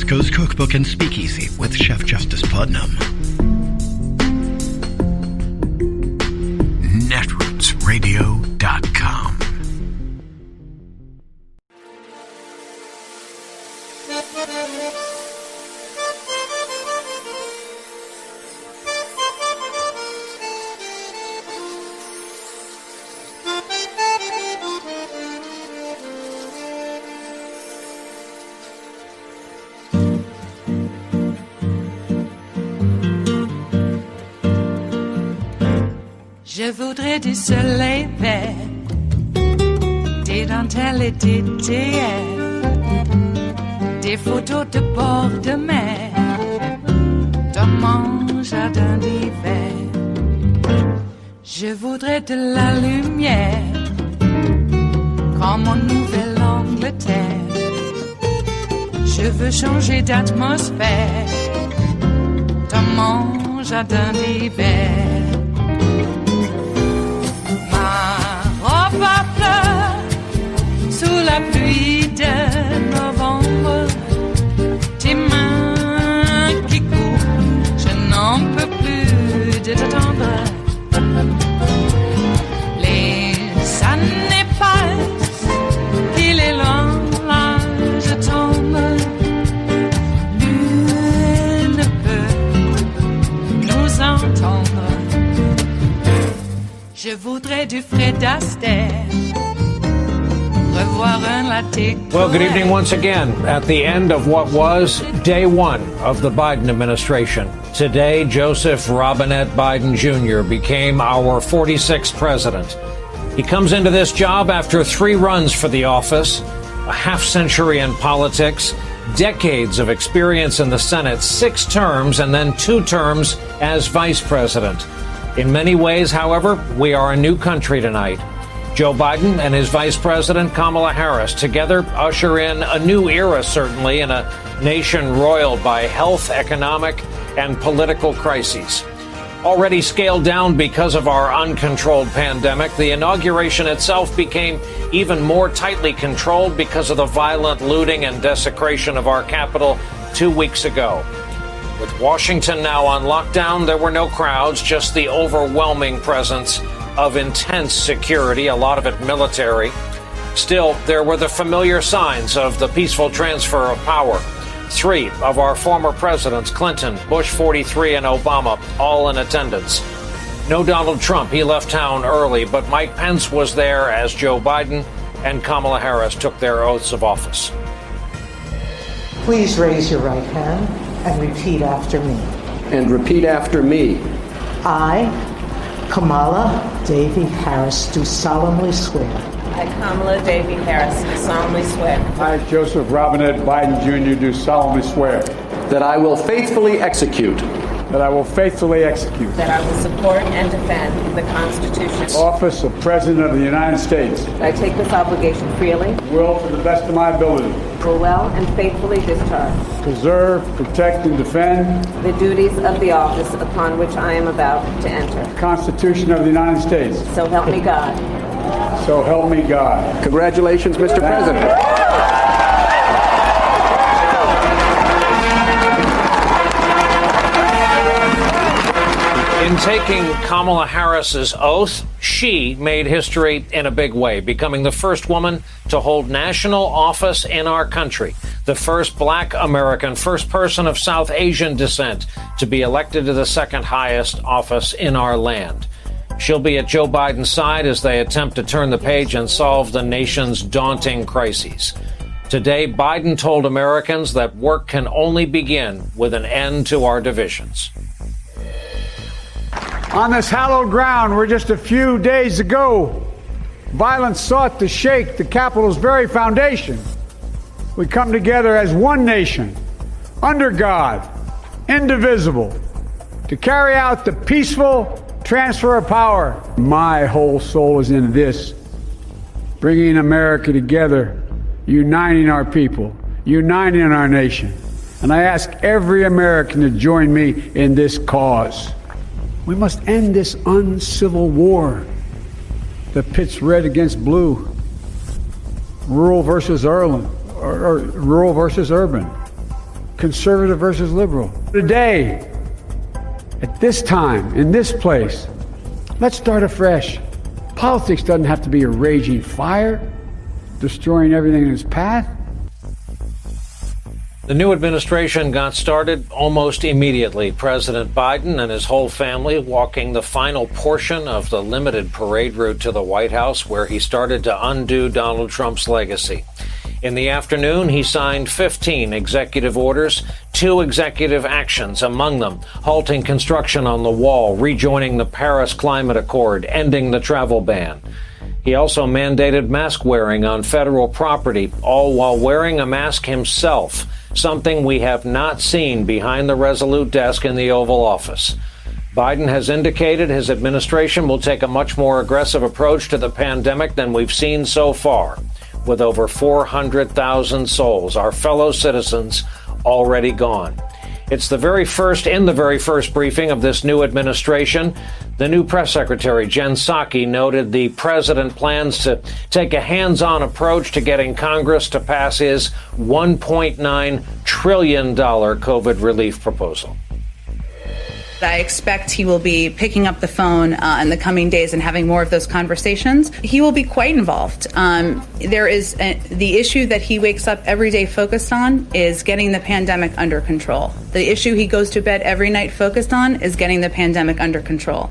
Coast Cookbook and Speakeasy with Chef Justice Putnam. Netrootsradio.com. Je voudrais du soleil vert, des dentelles et des théères, des photos de bord de mer, dans mon jardin d'hiver. Je voudrais de la lumière, comme en Nouvelle-Angleterre. Je veux changer d'atmosphère, dans mon jardin d'hiver. Ma fleur sous la pluie de novembre, tes mains qui courent, je n'en peux plus de t'attendre. Les années passent, il est long, là je tombe. Nul ne peut nous entendre. Je voudrais du Fred Astaire, revoir un latte. Well, good evening once again at the end of what was day one of the Biden administration. Today, Joseph Robinette Biden Jr. became our 46th president. He comes into this job after 3 runs for the office, a half-century in politics, decades of experience in the Senate, 6 terms, and then 2 terms as vice president. In many ways, however, we are a new country tonight. Joe Biden and his vice president, Kamala Harris, together usher in a new era, certainly, in a nation roiled by health, economic, and political crises. Already scaled down because of our uncontrolled pandemic, the inauguration itself became even more tightly controlled because of the violent looting and desecration of our Capitol 2 weeks ago. With Washington now on lockdown, there were no crowds, just the overwhelming presence of intense security, a lot of it military. Still, there were the familiar signs of the peaceful transfer of power. 3 of our former presidents, Clinton, Bush 43, and Obama, all in attendance. No Donald Trump, he left town early, but Mike Pence was there as Joe Biden and Kamala Harris took their oaths of office. Please raise your right hand and repeat after me. And repeat after me. I, Kamala Davy Harris, do solemnly swear. I, Kamala Davy Harris, do solemnly swear. I, Joseph Robinette Biden Jr., do solemnly swear. That I will faithfully execute. That I will faithfully execute. That I will support and defend the Constitution. Office of President of the United States. I take this obligation freely. Will, to the best of my ability. Will well and faithfully discharge. Preserve, protect, and defend. The duties of the office upon which I am about to enter. The Constitution of the United States. So help me God. So help me God. Congratulations, Mr. President. In taking Kamala Harris's oath, she made history in a big way, becoming the first woman to hold national office in our country, the first Black American, first person of South Asian descent to be elected to the second highest office in our land. She'll be at Joe Biden's side as they attempt to turn the page and solve the nation's daunting crises. Today, Biden told Americans that work can only begin with an end to our divisions. On this hallowed ground where just a few days ago, violence sought to shake the Capitol's very foundation, we come together as one nation, under God, indivisible, to carry out the peaceful transfer of power. My whole soul is in this, bringing America together, uniting our people, uniting our nation. And I ask every American to join me in this cause. We must end this uncivil war that pits red against blue, rural versus urban, conservative versus liberal. Today, at this time, in this place, let's start afresh. Politics doesn't have to be a raging fire, destroying everything in its path. The new administration got started almost immediately. President Biden and his whole family walking the final portion of the limited parade route to the White House, where he started to undo Donald Trump's legacy. In the afternoon, he signed 15 executive orders, 2 executive actions, among them halting construction on the wall, rejoining the Paris Climate Accord, ending the travel ban. He also mandated mask wearing on federal property, all while wearing a mask himself, something we have not seen behind the Resolute desk in the Oval Office. Biden has indicated his administration will take a much more aggressive approach to the pandemic than we've seen so far, with over 400,000 souls, our fellow citizens, already gone. It's in the very first briefing of this new administration. The new press secretary, Jen Psaki, noted the president plans to take a hands-on approach to getting Congress to pass his $1.9 trillion COVID relief proposal. I expect he will be picking up the phone in the coming days and having more of those conversations. He will be quite involved. There is the issue that he wakes up every day focused on is getting the pandemic under control. The issue he goes to bed every night focused on is getting the pandemic under control.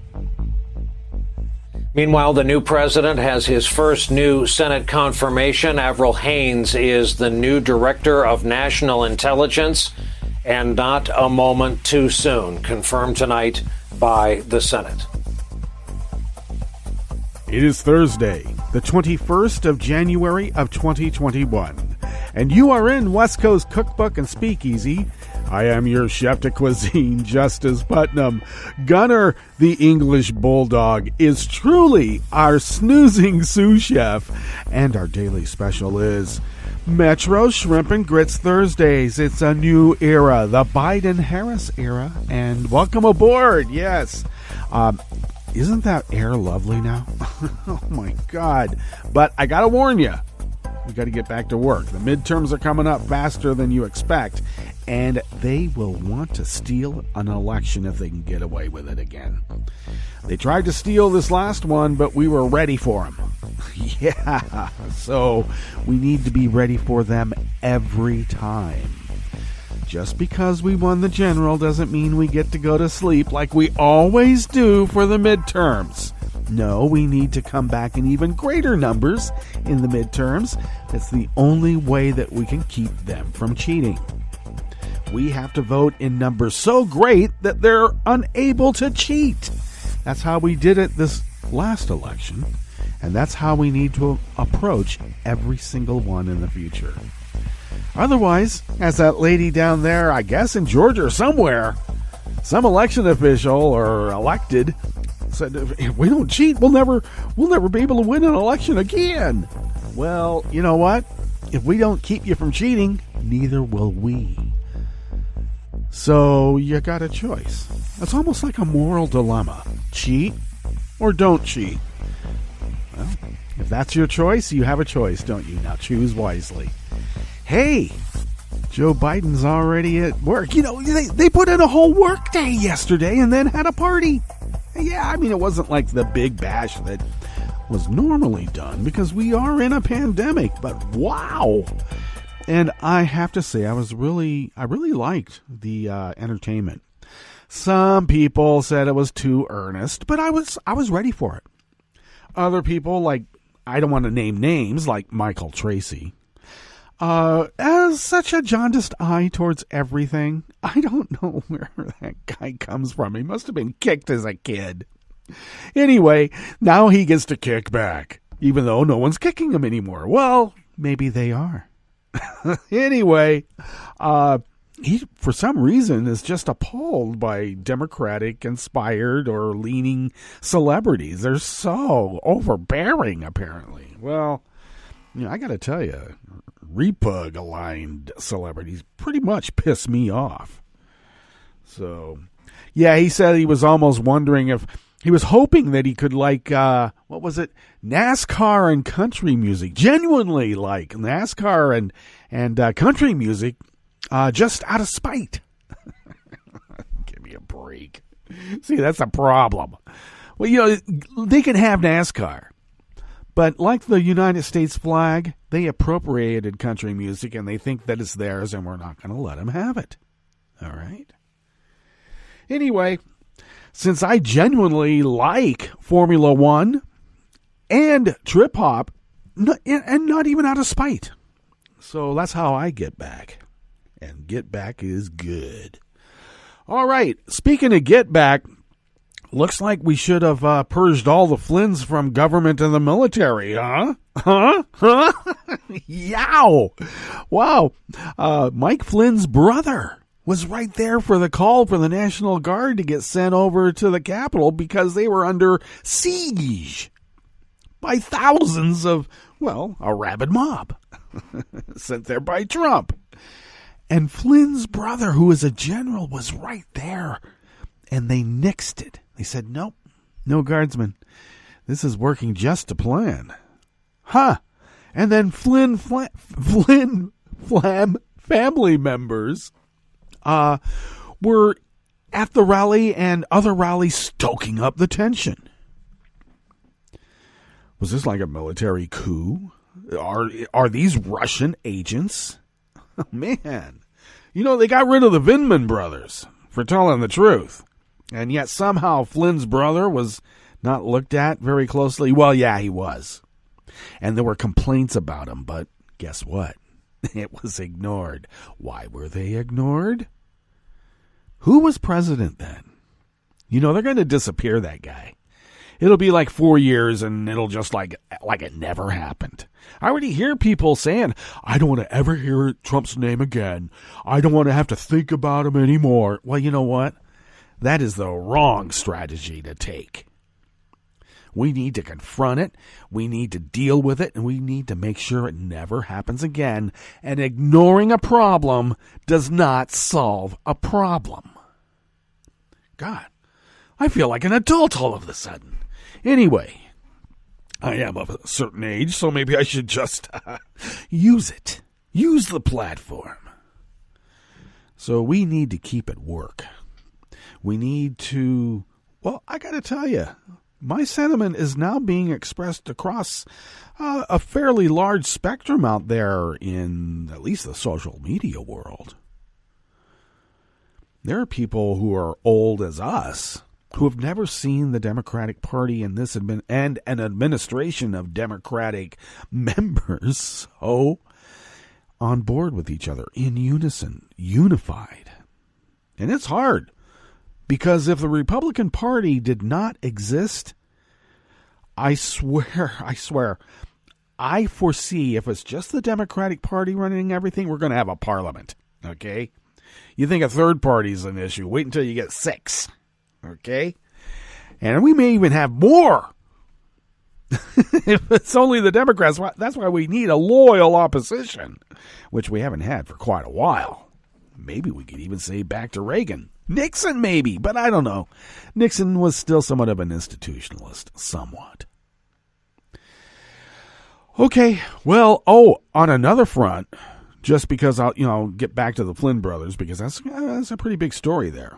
Meanwhile, the new president has his first new Senate confirmation. Avril Haines is the new director of national intelligence. And not a moment too soon, confirmed tonight by the Senate. It is Thursday, the 21st of January of 2021, and you are in West Coast Cookbook and Speakeasy. I am your chef de cuisine, Justice Putnam. Gunner, the English Bulldog, is truly our snoozing sous chef, and our daily special is Metro Shrimp and Grits Thursdays. It's a new era, the Biden-Harris era, and welcome aboard. Yes. Isn't that air lovely now? Oh, my God. But I got to warn you, we got to get back to work. The midterms are coming up faster than you expect, and they will want to steal an election if they can get away with it again. They tried to steal this last one, but we were ready for them. Yeah, so we need to be ready for them every time. Just because we won the general doesn't mean we get to go to sleep like we always do for the midterms. No, we need to come back in even greater numbers in the midterms. It's the only way that we can keep them from cheating. We have to vote in numbers so great that they're unable to cheat. That's how we did it this last election, and that's how we need to approach every single one in the future. Otherwise, as that lady down there, I guess in Georgia or somewhere, some election official or elected said, if we don't cheat, we'll never be able to win an election again. Well, you know what? If we don't keep you from cheating, neither will we. So you got a choice. It's almost like a moral dilemma. Cheat or don't cheat. Well, if that's your choice, you have a choice, don't you? Now choose wisely. Hey, Joe Biden's already at work. You know, they put in a whole work day yesterday and then had a party. Yeah, I mean, it wasn't like the big bash that was normally done because we are in a pandemic, but wow. And I have to say, I really liked the entertainment. Some people said it was too earnest, but I was ready for it. Other people, like, I don't want to name names, like Michael Tracy, has such a jaundiced eye towards everything. I don't know where that guy comes from. He must have been kicked as a kid. Anyway, now he gets to kick back, even though no one's kicking him anymore. Well, maybe they are. Anyway, he, for some reason, is just appalled by Democratic-inspired or leaning celebrities. They're so overbearing, apparently. Well, you know, I got to tell you, Repug-aligned celebrities pretty much piss me off. So, yeah, he said he was almost wondering if he was hoping that he could like, what was it? NASCAR and country music. Genuinely like NASCAR and country music just out of spite. Give me a break. See, that's a problem. Well, they can have NASCAR, but like the United States flag, they appropriated country music and they think that it's theirs, and we're not going to let them have it. All right? Anyway, since I genuinely like Formula One and trip hop, and not even out of spite. So that's how I get back. And get back is good. All right, speaking of get back, looks like we should have purged all the Flynns from government and the military, huh? Yow! Wow. Mike Flynn's brother was right there for the call for the National Guard to get sent over to the Capitol because they were under siege by thousands of, a rabid mob sent there by Trump. And Flynn's brother, who is a general, was right there. And they nixed it. They said, nope, no guardsmen. This is working just to plan. Huh. And then Flynn family members were at the rally and other rallies stoking up the tension. Was this like a military coup? Are these Russian agents? Oh, man. They got rid of the Vindman brothers for telling the truth. And yet somehow Flynn's brother was not looked at very closely. Well, yeah, he was. And there were complaints about him, but guess what? It was ignored. Why were they ignored? Who was president then? They're going to disappear that guy. It'll be like 4 years and it'll just like it never happened. I already hear people saying, I don't want to ever hear Trump's name again. I don't want to have to think about him anymore. Well, you know what? That is the wrong strategy to take. We need to confront it. We need to deal with it. And we need to make sure it never happens again. And ignoring a problem does not solve a problem. God, I feel like an adult all of a sudden. Anyway, I am of a certain age, so maybe I should just use it. Use the platform. So we need to keep it work. We need to, I got to tell you, my sentiment is now being expressed across a fairly large spectrum out there in at least the social media world. There are people who are old as us who have never seen the Democratic Party and and an administration of Democratic members so on board with each other, in unison, unified. And it's hard, because if the Republican Party did not exist, I swear, I foresee if it's just the Democratic Party running everything, we're going to have a parliament, okay? You think a third party is an issue, wait until you get 6. Okay? And we may even have more. If it's only the Democrats, that's why we need a loyal opposition, which we haven't had for quite a while. Maybe we could even say back to Reagan. Nixon, maybe, but I don't know. Nixon was still somewhat of an institutionalist, somewhat. Okay, well, on another front, just because I'll get back to the Flynn brothers, because that's a pretty big story there.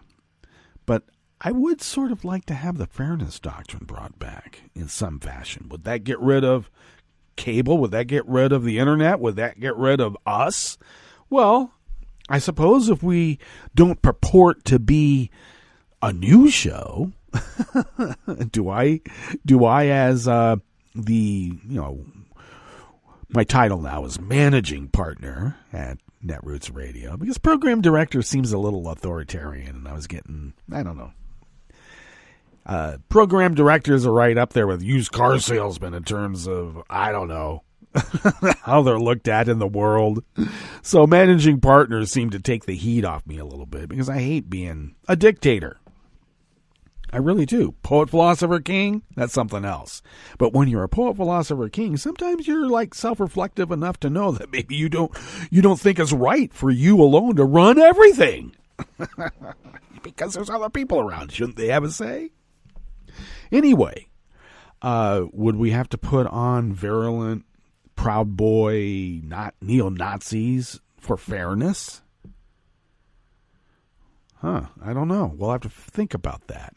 But I would sort of like to have the fairness doctrine brought back in some fashion. Would that get rid of cable? Would that get rid of the internet? Would that get rid of us? Well, I suppose if we don't purport to be a news show, do I as my title now is managing partner at Netroots Radio, because program director seems a little authoritarian, and I was getting, I don't know. Program directors are right up there with used car salesmen in terms of, I don't know, how they're looked at in the world. So managing partners seem to take the heat off me a little bit, because I hate being a dictator. I really do. Poet, philosopher, king, that's something else. But when you're a poet, philosopher, king, sometimes you're like self-reflective enough to know that maybe you don't think it's right for you alone to run everything. Because there's other people around. Shouldn't they have a say? Anyway, would we have to put on virulent, Proud Boy, not neo-Nazis for fairness? I don't know. We'll have to think about that.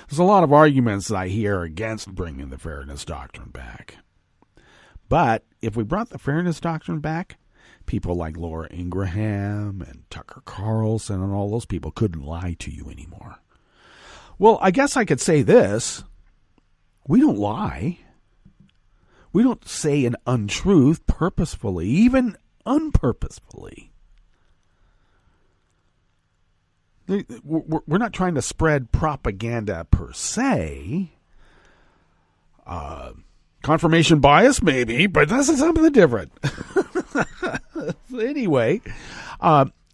There's a lot of arguments that I hear against bringing the Fairness Doctrine back. But if we brought the Fairness Doctrine back, people like Laura Ingraham and Tucker Carlson and all those people couldn't lie to you anymore. Well, I guess I could say this. We don't lie. We don't say an untruth purposefully, even unpurposefully. We're not trying to spread propaganda per se. Confirmation bias, maybe, but that's something different. Anyway,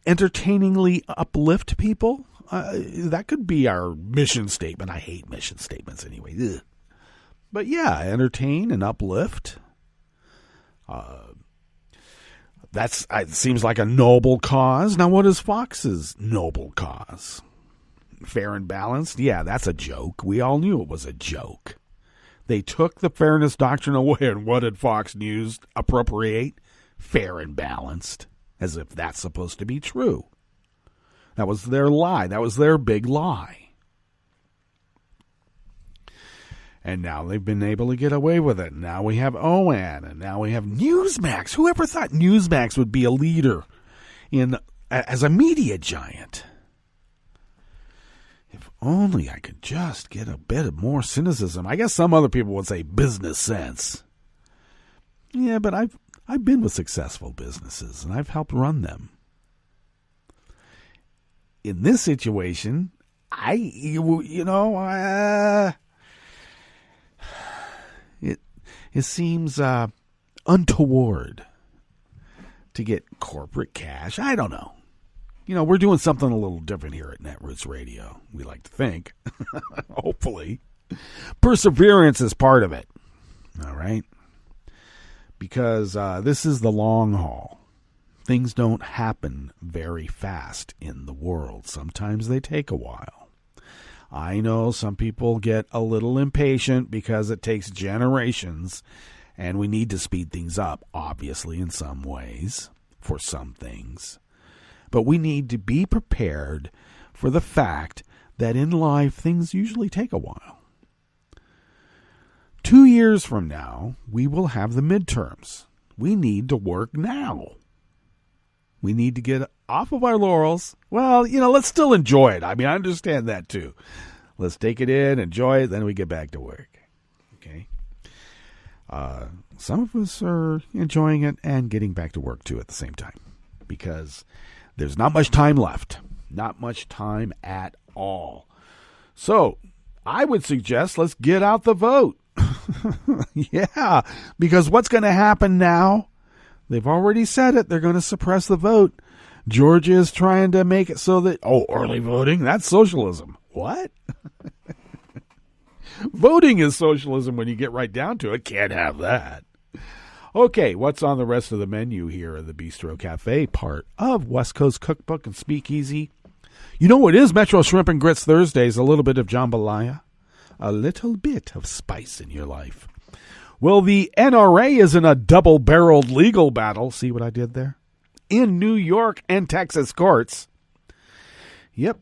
entertainingly uplift people. That could be our mission statement. I hate mission statements anyway. Ugh. But yeah, entertain and uplift. It seems like a noble cause. Now, what is Fox's noble cause? Fair and balanced? Yeah, that's a joke. We all knew it was a joke. They took the Fairness Doctrine away, and what did Fox News appropriate? Fair and balanced, as if that's supposed to be true. That was their lie. That was their big lie. And now they've been able to get away with it. Now we have OAN, and now we have Newsmax. Whoever thought Newsmax would be a leader as a media giant? If only I could just get a bit of more cynicism. I guess some other people would say business sense. Yeah, but I've been with successful businesses, and I've helped run them. In this situation, it seems untoward to get corporate cash. I don't know. We're doing something a little different here at Netroots Radio. We like to think. Hopefully. Perseverance is part of it. All right? Because this is the long haul. Things don't happen very fast in the world. Sometimes they take a while. I know some people get a little impatient because it takes generations, and we need to speed things up, obviously, in some ways, for some things. But we need to be prepared for the fact that in life, things usually take a while. 2 years from now, we will have the midterms. We need to work now. We need to get off of our laurels. Well, let's still enjoy it. I mean, I understand that too. Let's take it in, enjoy it, then we get back to work. Okay? Some of us are enjoying it and getting back to work too at the same time, because there's not much time left. Not much time at all. So, I would suggest let's get out the vote. Yeah, because what's going to happen now? They've already said it. They're going to suppress the vote. Georgia is trying to make it so that, early voting, that's socialism. What? Voting is socialism when you get right down to it. Can't have that. Okay, what's on the rest of the menu here at the Bistro Cafe, part of West Coast Cookbook and Speakeasy? You know what is Metro Shrimp and Grits Thursdays? A little bit of jambalaya. A little bit of spice in your life. Well, the NRA is in a double-barreled legal battle. See what I did there? In New York and Texas courts. Yep.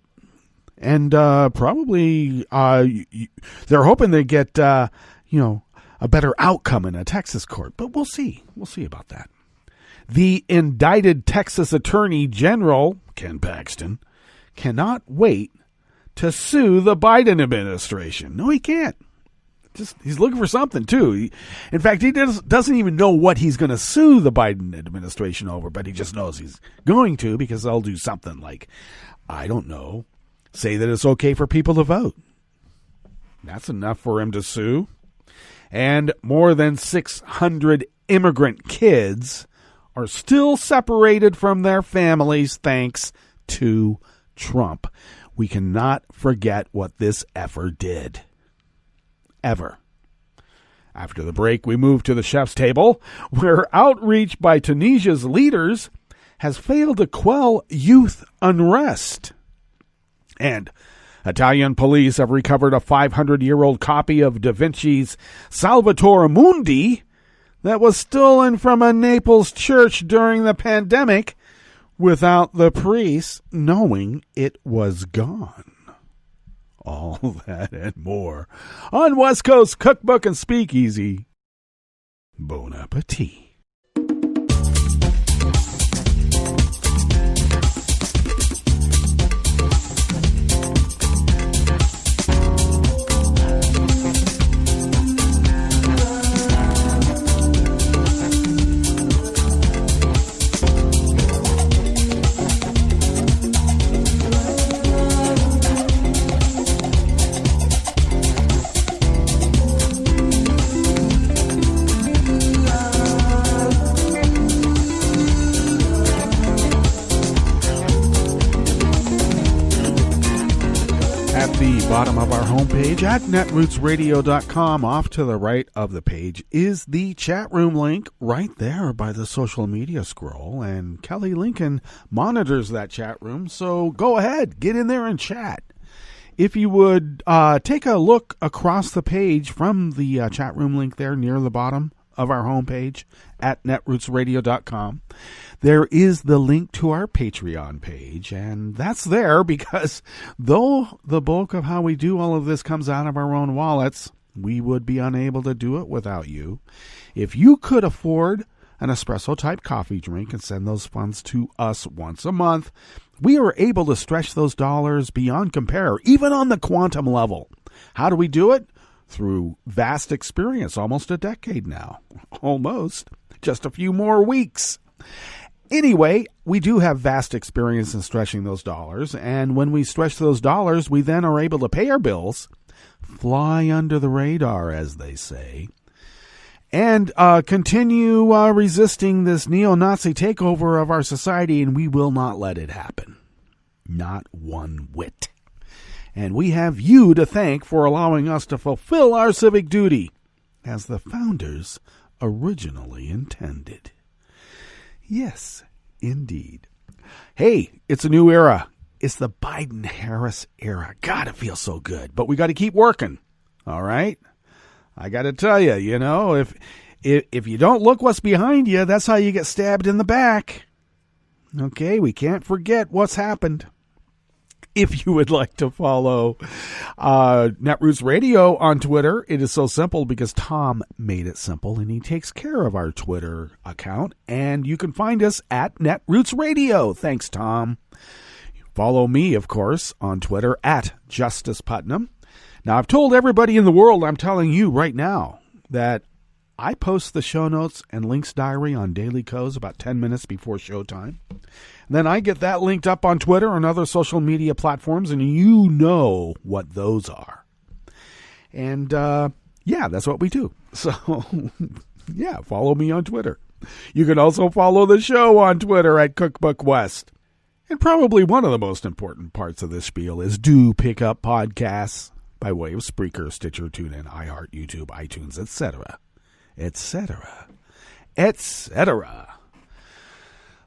And probably they're hoping they get, a better outcome in a Texas court. But we'll see. We'll see about that. The indicted Texas Attorney General, Ken Paxton, cannot wait to sue the Biden administration. No, he can't. He's looking for something, too. In fact, he doesn't even know what he's going to sue the Biden administration over, but he just knows he's going to, because they'll do something like, I don't know, say that it's okay for people to vote. That's enough for him to sue. And more than 600 immigrant kids are still separated from their families thanks to Trump. We cannot forget what this effort did. Ever. After the break, we move to the chef's table, where outreach by Tunisia's leaders has failed to quell youth unrest. And Italian police have recovered a 500-year-old copy of Da Vinci's Salvator Mundi that was stolen from a Naples church during the pandemic, without the priest knowing it was gone. All that and more on West Coast Cookbook and Speakeasy. Bon appetit. Bottom of our homepage at netrootsradio.com. Off to the right of the page is the chat room link right there by the social media scroll, and Kelly Lincoln monitors that chat room, so go ahead, get in there and chat. If you would take a look across the page from the chat room link there near the bottom of our homepage at netrootsradio.com, there is the link to our Patreon page, and that's there because though the bulk of how we do all of this comes out of our own wallets, we would be unable to do it without you. If you could afford an espresso-type coffee drink and send those funds to us once a month, we are able to stretch those dollars beyond compare, even on the quantum level. How do we do it? Through vast experience, almost a decade now. Almost. Just a few more weeks. Anyway, we do have vast experience in stretching those dollars, and when we stretch those dollars, we then are able to pay our bills, fly under the radar, as they say, and continue resisting this neo-Nazi takeover of our society, and we will not let it happen. Not one whit. And we have you to thank for allowing us to fulfill our civic duty, as the founders originally intended. Yes, indeed. Hey, it's a new era. It's the Biden-Harris era. God, it feels so good. But we got to keep working, all right? I got to tell you, if you don't look what's behind you, that's how you get stabbed in the back. Okay, we can't forget what's happened. If you would like to follow Netroots Radio on Twitter, it is so simple because Tom made it simple, and he takes care of our Twitter account. And you can find us at Netroots Radio. Thanks, Tom. Follow me, of course, on Twitter at Justice Putnam. Now, I've told everybody in the world, I'm telling you right now, that I post the show notes and links diary on Daily Co's about 10 minutes before showtime. Then I get that linked up on Twitter and other social media platforms, and you know what those are. And, that's what we do. So, follow me on Twitter. You can also follow the show on Twitter at Cookbook West. And probably one of the most important parts of this spiel is do pick up podcasts by way of Spreaker, Stitcher, TuneIn, iHeart, YouTube, iTunes, etc., etc., etc.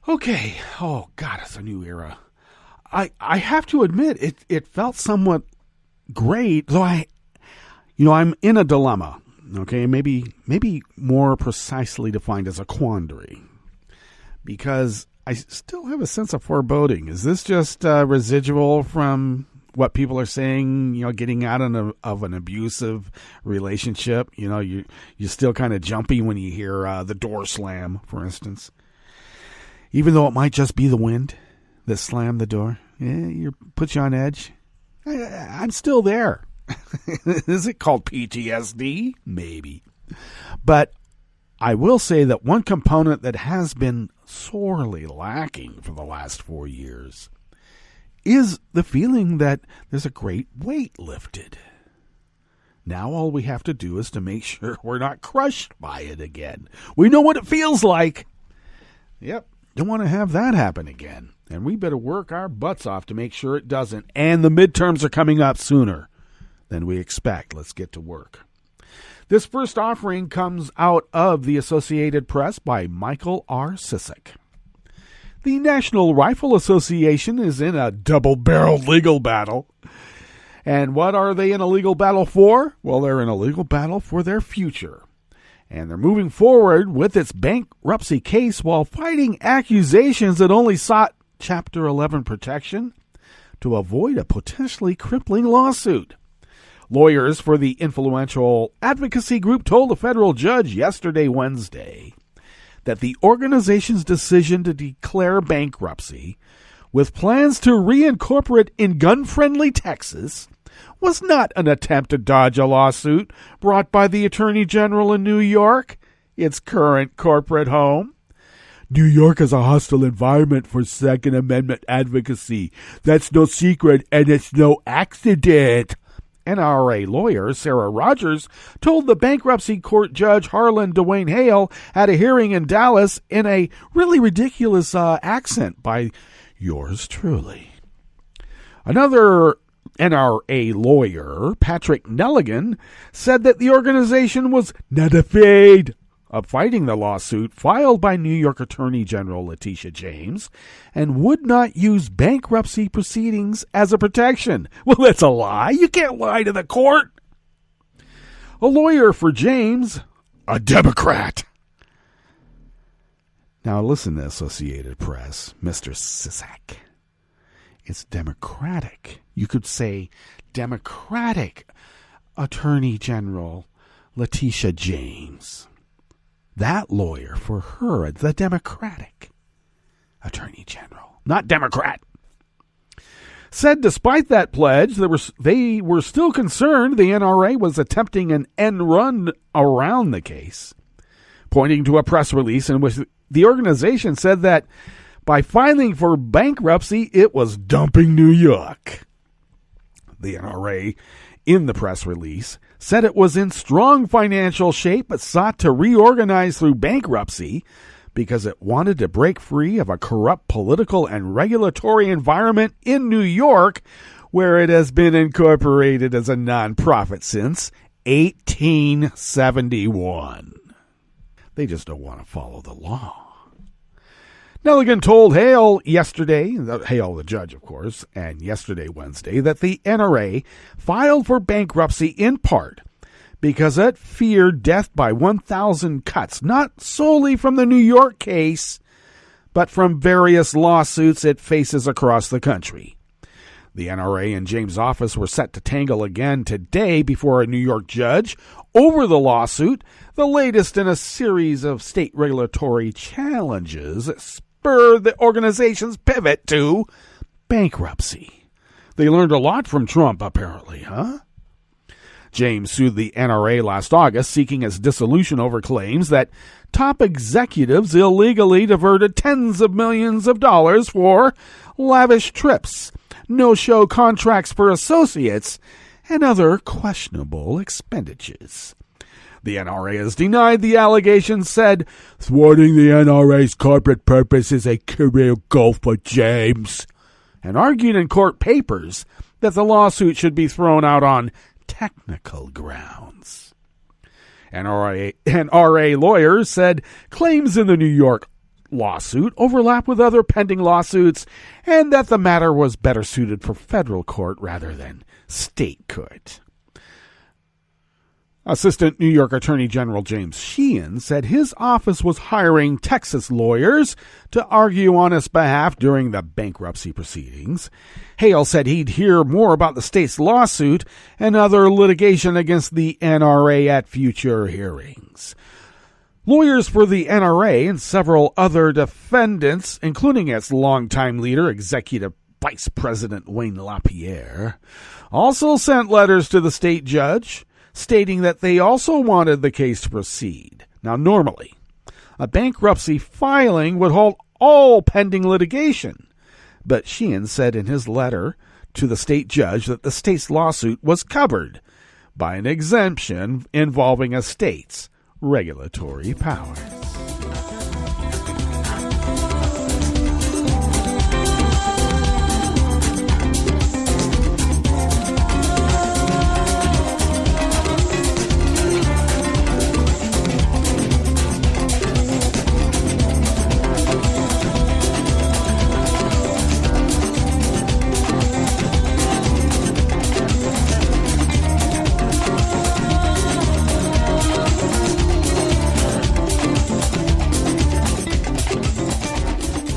Okay. Oh, God, it's a new era. I have to admit, it felt somewhat great, though I'm in a dilemma. Okay, maybe more precisely defined as a quandary, because I still have a sense of foreboding. Is this just residual from what people are saying? Getting out of an abusive relationship. You're still kind of jumpy when you hear the door slam, for instance. Even though it might just be the wind that slammed the door, it puts you on edge. I'm still there. Is it called PTSD? Maybe. But I will say that one component that has been sorely lacking for the last 4 years is the feeling that there's a great weight lifted. Now all we have to do is to make sure we're not crushed by it again. We know what it feels like. Yep. Don't want to have that happen again. And we better work our butts off to make sure it doesn't. And the midterms are coming up sooner than we expect. Let's get to work. This first offering comes out of the Associated Press by Michael R. Sissick. The National Rifle Association is in a double-barreled legal battle. And what are they in a legal battle for? Well, they're in a legal battle for their future. And they're moving forward with its bankruptcy case while fighting accusations that only sought Chapter 11 protection to avoid a potentially crippling lawsuit. Lawyers for the influential advocacy group told a federal judge yesterday, Wednesday, that the organization's decision to declare bankruptcy with plans to reincorporate in gun-friendly Texas was not an attempt to dodge a lawsuit brought by the Attorney General in New York, its current corporate home. New York is a hostile environment for Second Amendment advocacy. That's no secret, and it's no accident. NRA lawyer Sarah Rogers told the bankruptcy court judge Harlan Dwayne Hale at a hearing in Dallas in a really ridiculous accent by yours truly. Another NRA lawyer, Patrick Nelligan, said that the organization was not afraid of fighting the lawsuit filed by New York Attorney General Letitia James and would not use bankruptcy proceedings as a protection. Well, that's a lie. You can't lie to the court. A lawyer for James, a Democrat. Now listen to Associated Press, Mr. Sisak. It's Democratic. You could say Democratic Attorney General Letitia James. That lawyer for her, the Democratic Attorney General, not Democrat, said despite that pledge, they were still concerned the NRA was attempting an end run around the case, pointing to a press release in which the organization said that by filing for bankruptcy, it was dumping New York. The NRA, in the press release, said it was in strong financial shape but sought to reorganize through bankruptcy because it wanted to break free of a corrupt political and regulatory environment in New York, where it has been incorporated as a nonprofit since 1871. They just don't want to follow the law. Nelligan told Hale yesterday, Hale the judge, of course, and yesterday, Wednesday, that the NRA filed for bankruptcy in part because it feared death by 1,000 cuts, not solely from the New York case, but from various lawsuits it faces across the country. The NRA and James' office were set to tangle again today before a New York judge over the lawsuit, the latest in a series of state regulatory challenges spurred the organization's pivot to bankruptcy. They learned a lot from Trump, apparently, huh? James sued the NRA last August, seeking its dissolution over claims that top executives illegally diverted tens of millions of dollars for lavish trips, no-show contracts for associates, and other questionable expenditures. The NRA has denied the allegations, said, thwarting the NRA's corporate purpose is a career goal for James, and argued in court papers that the lawsuit should be thrown out on technical grounds. NRA lawyers said claims in the New York lawsuit overlap with other pending lawsuits and that the matter was better suited for federal court rather than state court. Assistant New York Attorney General James Sheehan said his office was hiring Texas lawyers to argue on his behalf during the bankruptcy proceedings. Hale said he'd hear more about the state's lawsuit and other litigation against the NRA at future hearings. Lawyers for the NRA and several other defendants, including its longtime leader, Executive Vice President Wayne LaPierre, also sent letters to the state judge stating that they also wanted the case to proceed. Now, normally, a bankruptcy filing would halt all pending litigation, but Sheehan said in his letter to the state judge that the state's lawsuit was covered by an exemption involving a state's regulatory powers.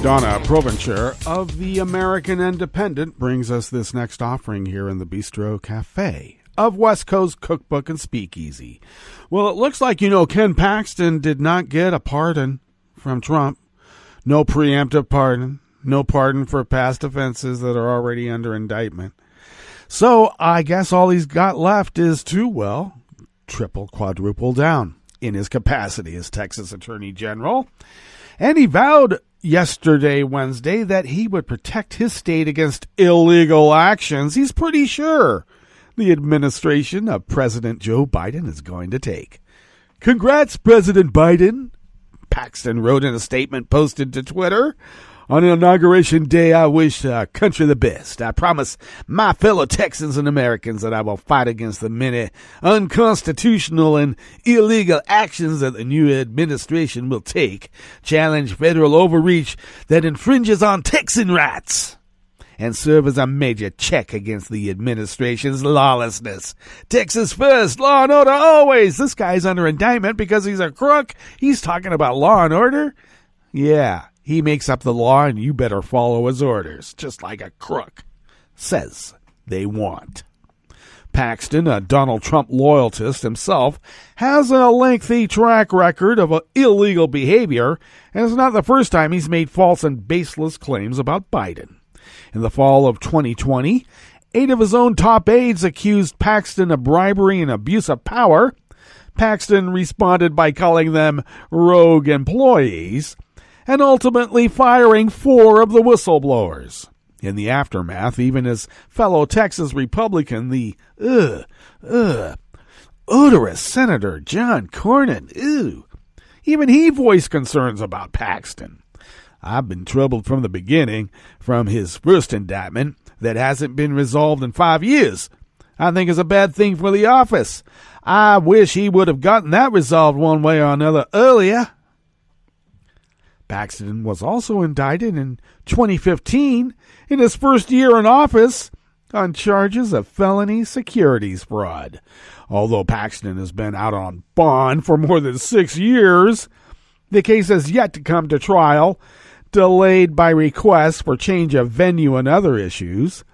Donna Provencher of the American Independent brings us this next offering here in the Bistro Cafe of West Coast Cookbook and Speakeasy. Well, it looks like Ken Paxton did not get a pardon from Trump. No preemptive pardon. No pardon for past offenses that are already under indictment. So I guess all he's got left is to, triple, quadruple down in his capacity as Texas Attorney General. And he vowed yesterday, Wednesday, that he would protect his state against illegal actions he's pretty sure the administration of President Joe Biden is going to take. Congrats, President Biden, Paxton wrote in a statement posted to Twitter. On Inauguration Day, I wish our country the best. I promise my fellow Texans and Americans that I will fight against the many unconstitutional and illegal actions that the new administration will take, challenge federal overreach that infringes on Texan rights, and serve as a major check against the administration's lawlessness. Texas first, law and order always. This guy's under indictment because he's a crook. He's talking about law and order. Yeah. He makes up the law, and you better follow his orders, just like a crook says they want. Paxton, a Donald Trump loyalist himself, has a lengthy track record of illegal behavior, and it's not the first time he's made false and baseless claims about Biden. In the fall of 2020, 8 of his own top aides accused Paxton of bribery and abuse of power. Paxton responded by calling them rogue employees, and ultimately firing 4 of the whistleblowers. In the aftermath, even his fellow Texas Republican, the odorous Senator John Cornyn, even he voiced concerns about Paxton. I've been troubled from the beginning, from his first indictment that hasn't been resolved in 5 years. I think it's a bad thing for the office. I wish he would have gotten that resolved one way or another earlier. Paxton was also indicted in 2015 in his first year in office on charges of felony securities fraud. Although Paxton has been out on bond for more than 6 years, the case has yet to come to trial, delayed by requests for change of venue and other issues.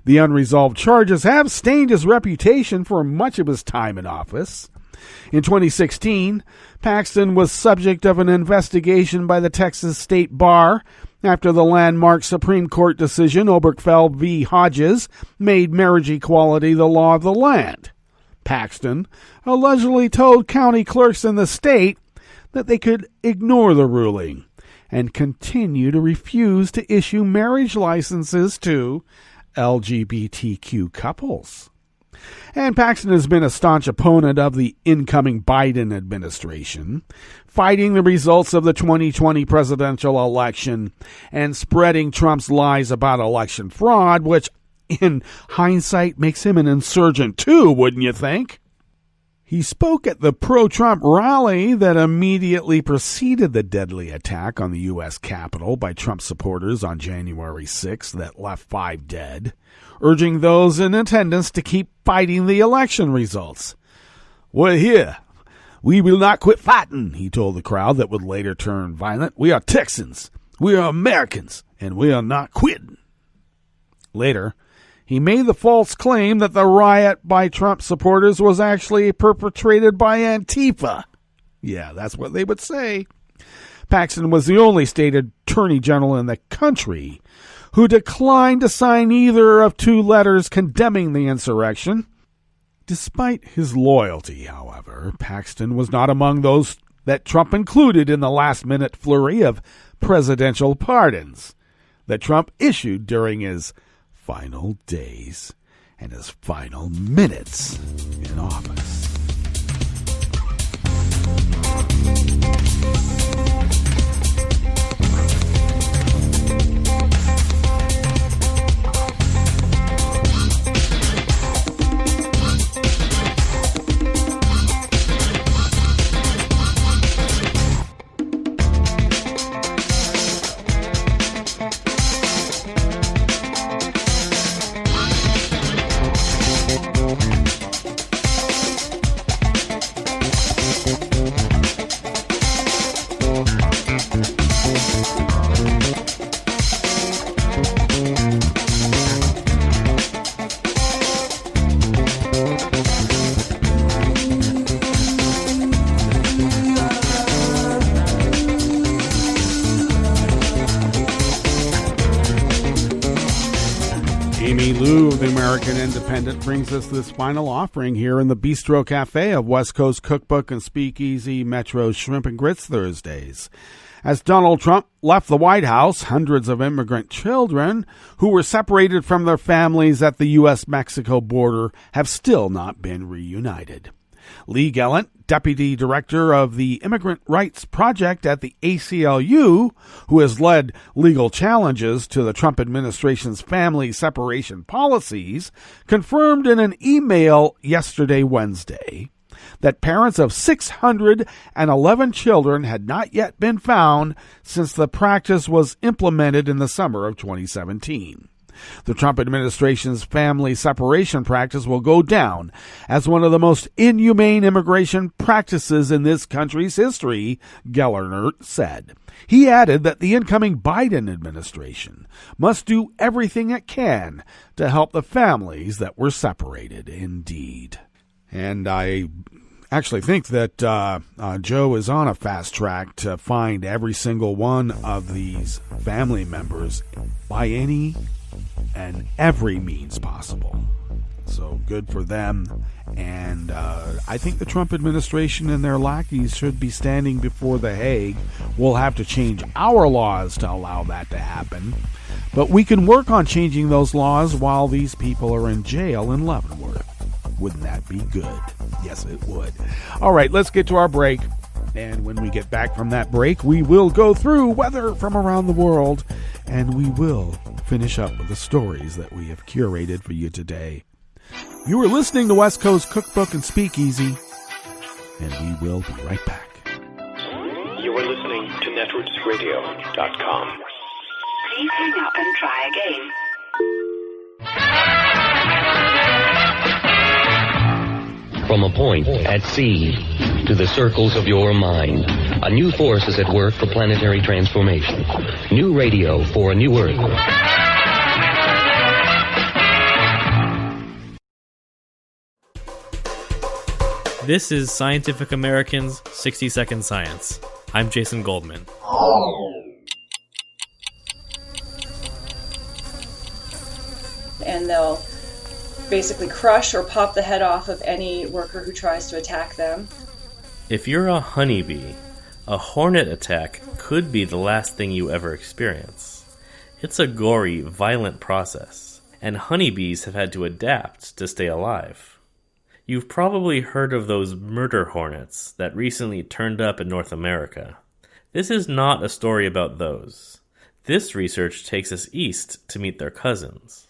The unresolved charges have stained his reputation for much of his time in office. In 2016, Paxton was subject of an investigation by the Texas State Bar after the landmark Supreme Court decision Obergefell v. Hodges made marriage equality the law of the land. Paxton allegedly told county clerks in the state that they could ignore the ruling and continue to refuse to issue marriage licenses to LGBTQ couples. And Paxton has been a staunch opponent of the incoming Biden administration, fighting the results of the 2020 presidential election and spreading Trump's lies about election fraud, which in hindsight makes him an insurgent too, wouldn't you think? He spoke at the pro-Trump rally that immediately preceded the deadly attack on the U.S. Capitol by Trump supporters on January 6th that left 5 dead, urging those in attendance to keep fighting the election results. "We're here. We will not quit fighting," he told the crowd that would later turn violent. "We are Texans. We are Americans, and we are not quitting." Later, he made the false claim that the riot by Trump supporters was actually perpetrated by Antifa. Yeah, that's what they would say. Paxton was the only state attorney general in the country who declined to sign either of 2 letters condemning the insurrection. Despite his loyalty, however, Paxton was not among those that Trump included in the last-minute flurry of presidential pardons that Trump issued during his final days and his final minutes in office. Amy Lou of the American Independent brings us this final offering here in the Bistro Cafe of West Coast Cookbook and Speakeasy Metro Shrimp and Grits Thursdays. As Donald Trump left the White House, hundreds of immigrant children who were separated from their families at the U.S.-Mexico border have still not been reunited. Lee Gallant, Deputy Director of the Immigrant Rights Project at the ACLU, who has led legal challenges to the Trump administration's family separation policies, confirmed in an email yesterday, Wednesday, that parents of 611 children had not yet been found since the practice was implemented in the summer of 2017. The Trump administration's family separation practice will go down as one of the most inhumane immigration practices in this country's history, Gellner said. He added that the incoming Biden administration must do everything it can to help the families that were separated, indeed. And I actually think that Joe is on a fast track to find every single one of these family members by any and every means possible. So good for them. And I think the Trump administration and their lackeys should be standing before The Hague. We'll have to change our laws to allow that to happen. But we can work on changing those laws while these people are in jail in Leavenworth. Wouldn't that be good? Yes, it would. All right, let's get to our break. And when we get back from that break, we will go through weather from around the world, and we will finish up with the stories that we have curated for you today. You are listening to West Coast Cookbook and Speakeasy, and we will be right back. You are listening to netrootsradio.com. Please hang up and try again. From a point at sea to the circles of your mind, a new force is at work for planetary transformation. New radio for a new Earth. This is Scientific American's 60 Second Science. I'm Jason Goldman. And they'll basically crush or pop the head off of any worker who tries to attack them. If you're a honeybee, a hornet attack could be the last thing you ever experience. It's a gory, violent process, and honeybees have had to adapt to stay alive. You've probably heard of those murder hornets that recently turned up in North America. This is not a story about those. This research takes us east to meet their cousins.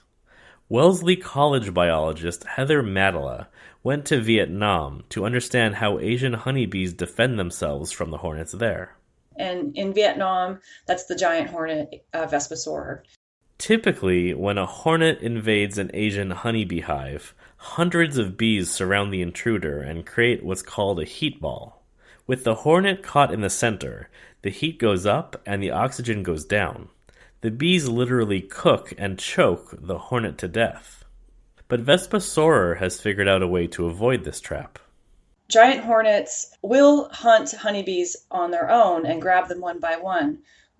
Wellesley College biologist Heather Maddala went to Vietnam to understand how Asian honeybees defend themselves from the hornets there. And in Vietnam, that's the giant hornet, Vespa. Typically, when a hornet invades an Asian honeybee hive, hundreds of bees surround the intruder and create what's called a heat ball. With the hornet caught in the center, the heat goes up and the oxygen goes down. The bees literally cook and choke the hornet to death. But Vespa has figured out a way to avoid this trap. Giant hornets will hunt honeybees on their own and grab them one by one.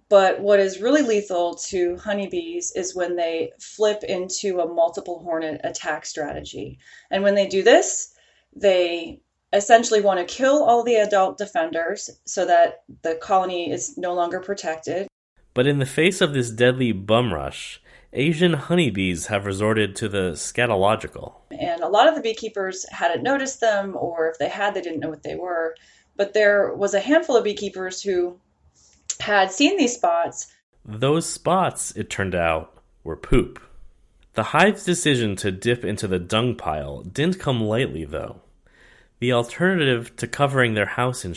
But what is really lethal to honeybees is when they flip into a multiple hornet attack strategy. And when they do this, they essentially want to kill all the adult defenders so that the colony is no longer protected. But in the face of this deadly bum rush, Asian honeybees have resorted to the scatological. And a lot of the beekeepers hadn't noticed them, or if they had, they didn't know what they were. But there was a handful of beekeepers who had seen these spots. Those spots, it turned out, were poop. The hive's decision to dip into the dung pile didn't come lightly, though. The alternative to covering their house in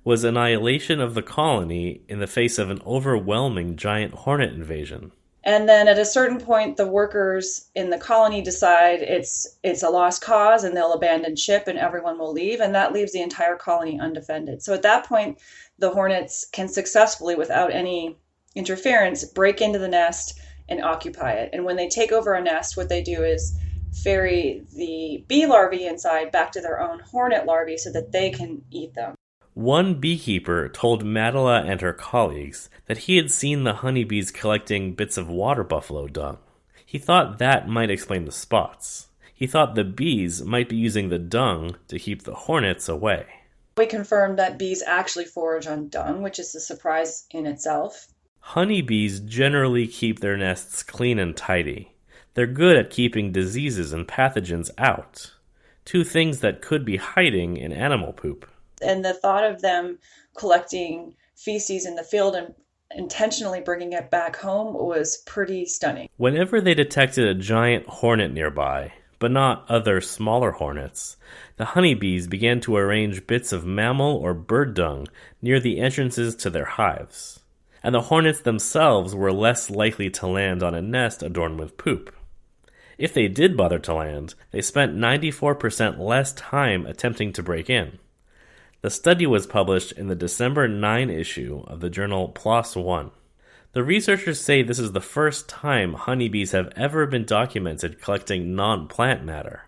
was annihilation of the colony in the face of an overwhelming giant hornet invasion. And then at a certain point, the workers in the colony decide it's a lost cause and they'll abandon ship and everyone will leave. And that leaves the entire colony undefended. So at that point, the hornets can successfully, without any interference, break into the nest and occupy it. And when they take over a nest, what they do is ferry the bee larvae inside back to their own hornet larvae so that they can eat them. One beekeeper told Maddala and her colleagues that he had seen the honeybees collecting bits of water buffalo dung. He thought that might explain the spots. He thought the bees might be using the dung to keep the hornets away. We confirmed that bees actually forage on dung, which is a surprise in itself. Honeybees generally keep their nests clean and tidy. They're good at keeping diseases and pathogens out, two things that could be hiding in animal poop. And the thought of them collecting feces in the field and intentionally bringing it back home was pretty stunning. Whenever they detected a giant hornet nearby, but not other smaller hornets, the honeybees began to arrange bits of mammal or bird dung near the entrances to their hives. And the hornets themselves were less likely to land on a nest adorned with poop. If they did bother to land, they spent 94% less time attempting to break in. The study was published in the December 9 issue of the journal PLOS One. The researchers say this is the first time honeybees have ever been documented collecting non-plant matter.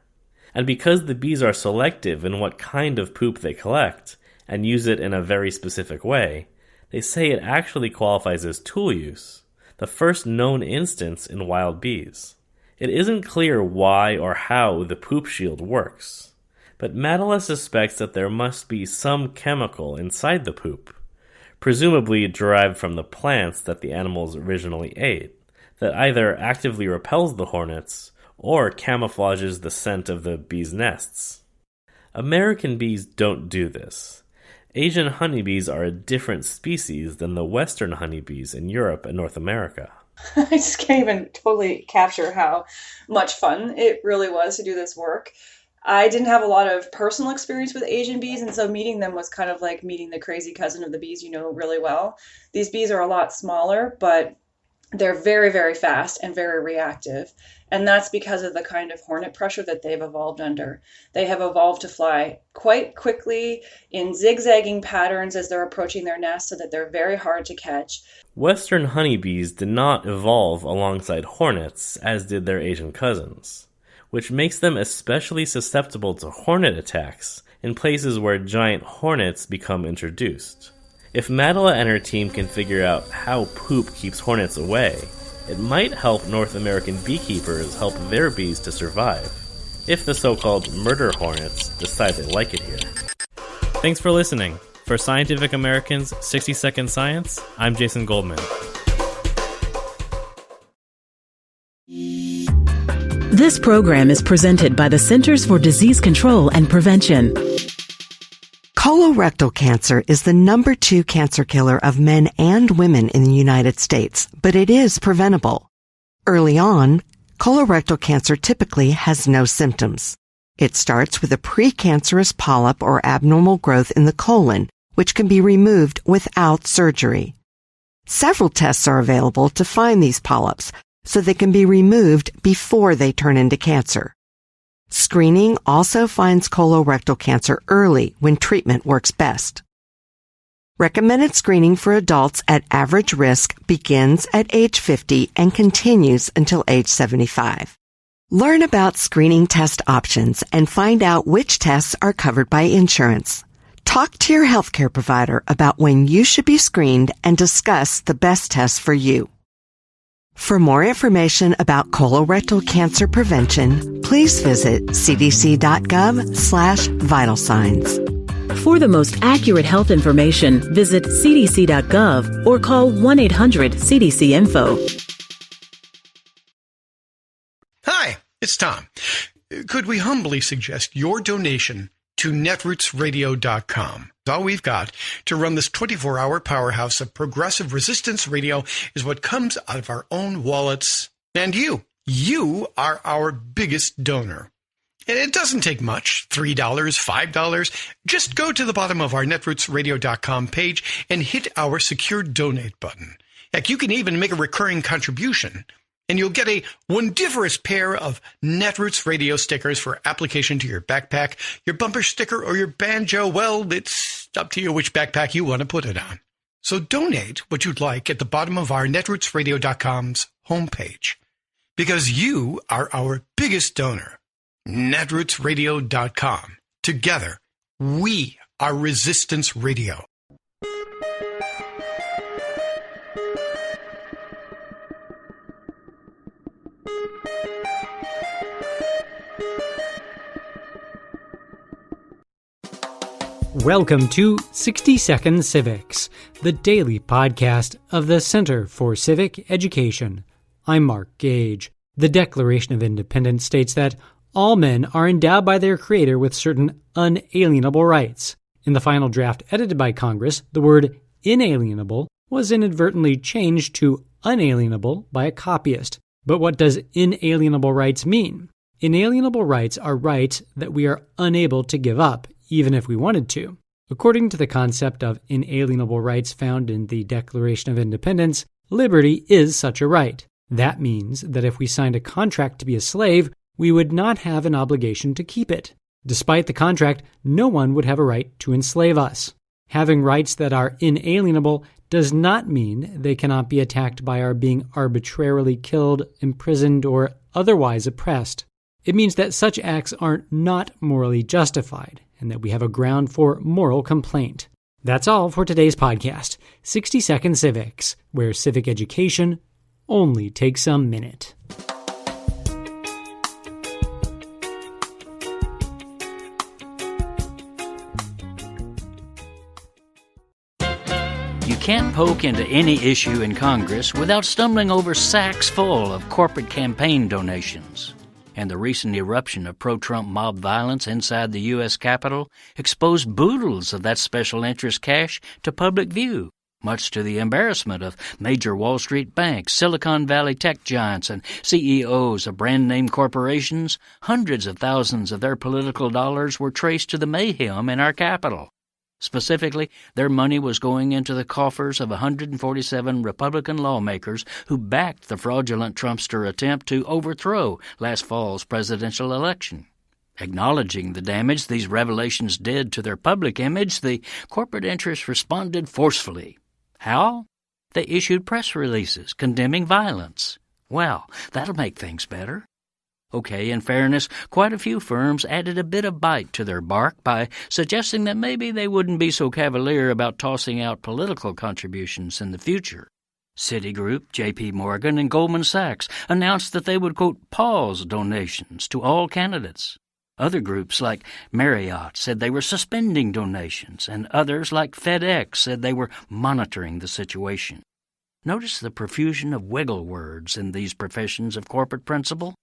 And because the bees are selective in what kind of poop they collect, and use it in a very specific way, they say it actually qualifies as tool use, the first known instance in wild bees. It isn't clear why or how the poop shield works, but Madela suspects that there must be some chemical inside the poop, presumably derived from the plants that the animals originally ate, that either actively repels the hornets or camouflages the scent of the bees' nests. American bees don't do this. Asian honeybees are a different species than the Western honeybees in Europe and North America. I just can't even totally capture how much fun it really was to do this work. I didn't have a lot of personal experience with Asian bees, and so meeting them was kind of like meeting the crazy cousin of the bees you know really well. These bees are a lot smaller, but they're very, very fast and very reactive. And that's because of the kind of hornet pressure that they've evolved under. They have evolved to fly quite quickly in zigzagging patterns as they're approaching their nest so that they're very hard to catch. Western honeybees did not evolve alongside hornets, as did their Asian cousins, which makes them especially susceptible to hornet attacks in places where giant hornets become introduced. If Madela and her team can figure out how poop keeps hornets away, it might help North American beekeepers help their bees to survive, if the so-called murder hornets decide they like it here. Thanks for listening. For Scientific American's 60-Second Science, I'm Jason Goldman. This program is presented by the Centers for Disease Control and Prevention. Colorectal cancer is the number 2 cancer killer of men and women in the United States, but it is preventable. Early on, colorectal cancer typically has no symptoms. It starts with a precancerous polyp or abnormal growth in the colon, which can be removed without surgery. Several tests are available to find these polyps, so they can be removed before they turn into cancer. Screening also finds colorectal cancer early when treatment works best. Recommended screening for adults at average risk begins at age 50 and continues until age 75. Learn about screening test options and find out which tests are covered by insurance. Talk to your healthcare provider about when you should be screened and discuss the best tests for you. For more information about colorectal cancer prevention, please visit cdc.gov/vital signs. For the most accurate health information, visit cdc.gov or call 1-800-CDC-INFO. Hi, it's Tom. Could we humbly suggest your donation to netrootsradio.com? All we've got to run this 24-hour powerhouse of progressive resistance radio is what comes out of our own wallets. And you are our biggest donor. And it doesn't take much, $3, $5. Just go to the bottom of our netrootsradio.com page and hit our secure donate button. Heck, you can even make a recurring contribution, and you'll get a wondiferous pair of Netroots radio stickers for application to your backpack, your bumper sticker, or your banjo. Well, it's up to you which backpack you want to put it on. So donate what you'd like at the bottom of our netrootsradio.com's homepage, because you are our biggest donor. netrootsradio.com. Together, we are Resistance Radio. Welcome to 60 Second Civics, the daily podcast of the Center for Civic Education. I'm Mark Gage. The Declaration of Independence states that all men are endowed by their Creator with certain unalienable rights. In the final draft edited by Congress, the word inalienable was inadvertently changed to unalienable by a copyist. But what does inalienable rights mean? Inalienable rights are rights that we are unable to give up, even if we wanted to. According to the concept of inalienable rights found in the Declaration of Independence, liberty is such a right. That means that if we signed a contract to be a slave, we would not have an obligation to keep it. Despite the contract, no one would have a right to enslave us. Having rights that are inalienable does not mean they cannot be attacked by our being arbitrarily killed, imprisoned, or otherwise oppressed. It means that such acts are not morally justified, and that we have a ground for moral complaint. That's all for today's podcast, 60 Second Civics, where civic education only takes a minute. You can't poke into any issue in Congress without stumbling over sacks full of corporate campaign donations. And the recent eruption of pro-Trump mob violence inside the U.S. Capitol exposed boodles of that special interest cash to public view, much to the embarrassment of major Wall Street banks, Silicon Valley tech giants, and CEOs of brand-name corporations. Hundreds of thousands of their political dollars were traced to the mayhem in our Capitol. Specifically, their money was going into the coffers of 147 Republican lawmakers who backed the fraudulent Trumpster attempt to overthrow last fall's presidential election. Acknowledging the damage these revelations did to their public image, the corporate interests responded forcefully. How? They issued press releases condemning violence. Well, that'll make things better. Okay, in fairness, quite a few firms added a bit of bite to their bark by suggesting that maybe they wouldn't be so cavalier about tossing out political contributions in the future. Citigroup, J.P. Morgan, and Goldman Sachs announced that they would, quote, pause donations to all candidates. Other groups like Marriott said they were suspending donations, and others like FedEx said they were monitoring the situation. Notice the profusion of wiggle words in these professions of corporate principle.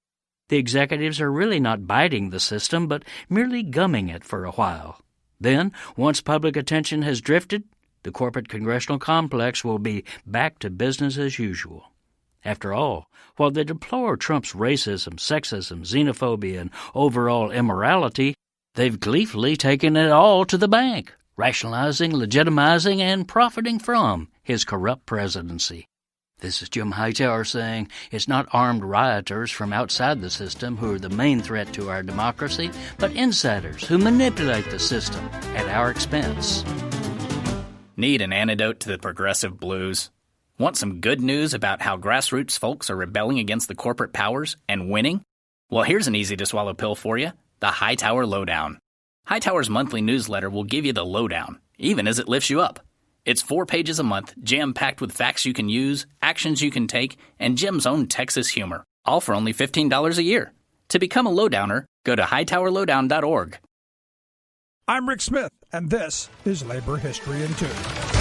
The executives are really not biting the system, but merely gumming it for a while. Then, once public attention has drifted, the corporate congressional complex will be back to business as usual. After all, while they deplore Trump's racism, sexism, xenophobia, and overall immorality, they've gleefully taken it all to the bank, rationalizing, legitimizing, and profiting from his corrupt presidency. This is Jim Hightower saying it's not armed rioters from outside the system who are the main threat to our democracy, but insiders who manipulate the system at our expense. Need an antidote to the progressive blues? Want some good news about how grassroots folks are rebelling against the corporate powers and winning? Well, here's an easy-to-swallow pill for you, the Hightower Lowdown. Hightower's monthly newsletter will give you the lowdown, even as it lifts you up. It's 4 pages a month, jam-packed with facts you can use, actions you can take, and Jim's own Texas humor, all for only $15 a year. To become a lowdowner, go to hightowerlowdown.org. I'm Rick Smith, and this is Labor History in 2.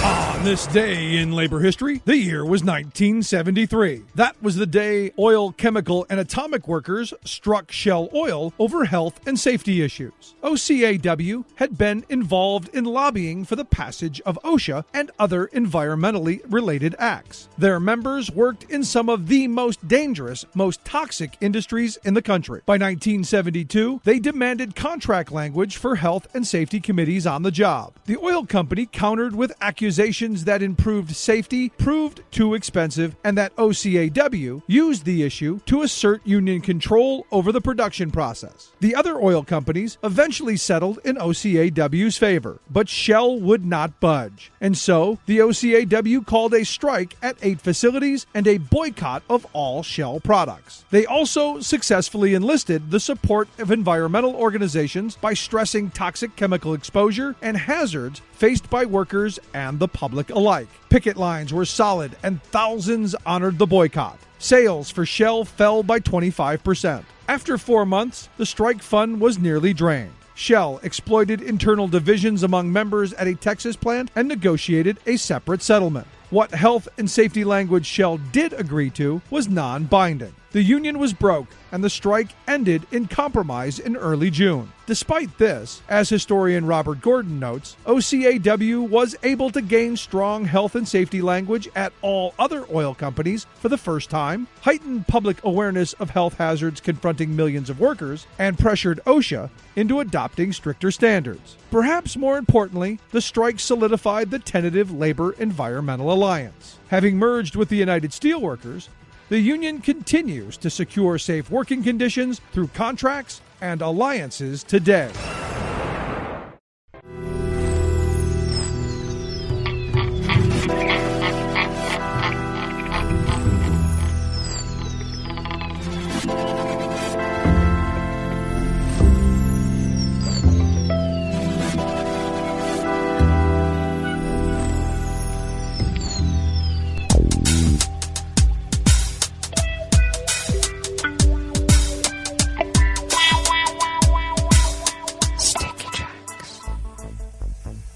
On this day in labor history, the year was 1973. That was the day oil, chemical, and atomic workers struck Shell Oil over health and safety issues. OCAW had been involved in lobbying for the passage of OSHA and other environmentally related acts. Their members worked in some of the most dangerous, most toxic industries in the country. By 1972, they demanded contract language for health and safety committees on the job. The oil company countered with accusations that improved safety proved too expensive and that OCAW used the issue to assert union control over the production process. The other oil companies eventually settled in OCAW's favor, but Shell would not budge. And so, the OCAW called a strike at 8 facilities and a boycott of all Shell products. They also successfully enlisted the support of environmental organizations by stressing toxic chemical exposure and hazards faced by workers and the public alike. Picket lines were solid and thousands honored the boycott. Sales for Shell fell by 25%. After 4 months, the strike fund was nearly drained. Shell exploited internal divisions among members at a Texas plant and negotiated a separate settlement. What health and safety language Shell did agree to was non-binding. The union was broke, and the strike ended in compromise in early June. Despite this, as historian Robert Gordon notes, OCAW was able to gain strong health and safety language at all other oil companies for the first time, heightened public awareness of health hazards confronting millions of workers, and pressured OSHA into adopting stricter standards. Perhaps more importantly, the strike solidified the tentative Labor Environmental Alliance. Having merged with the United Steelworkers, the union continues to secure safe working conditions through contracts and alliances today.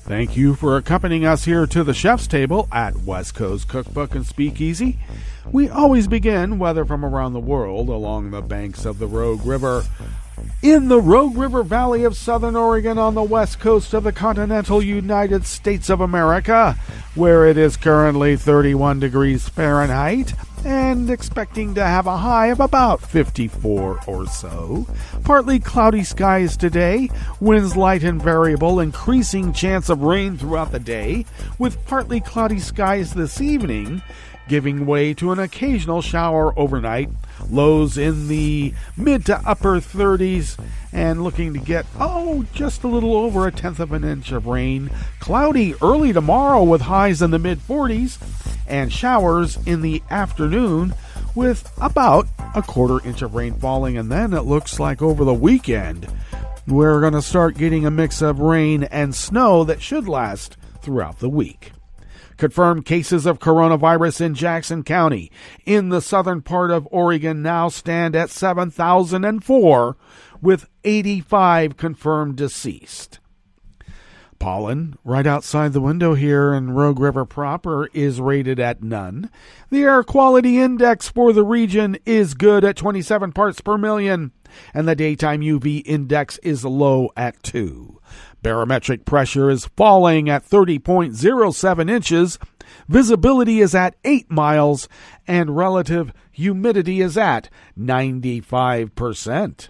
Thank you for accompanying us here to the chef's table at West Coast Cookbook and Speakeasy. We always begin, whether from around the world, along the banks of the Rogue River. In the Rogue River Valley of Southern Oregon on the west coast of the continental United States of America, where it is currently 31 degrees Fahrenheit and expecting to have a high of about 54 or so. Partly cloudy skies today, winds light and variable, increasing chance of rain throughout the day, with partly cloudy skies this evening, giving way to an occasional shower overnight, lows in the mid to upper 30s, and looking to get, just a little over a tenth of an inch of rain. Cloudy early tomorrow with highs in the mid 40s, and showers in the afternoon with about a quarter inch of rain falling. And then it looks like over the weekend, we're going to start getting a mix of rain and snow that should last throughout the week. Confirmed cases of coronavirus in Jackson County in the southern part of Oregon now stand at 7,004, with 85 confirmed deceased. Pollen right outside the window here in Rogue River proper is rated at none. The air quality index for the region is good at 27 parts per million, and the daytime UV index is low at 2. Barometric pressure is falling at 30.07 inches. Visibility is at 8 miles, and relative humidity is at 95%.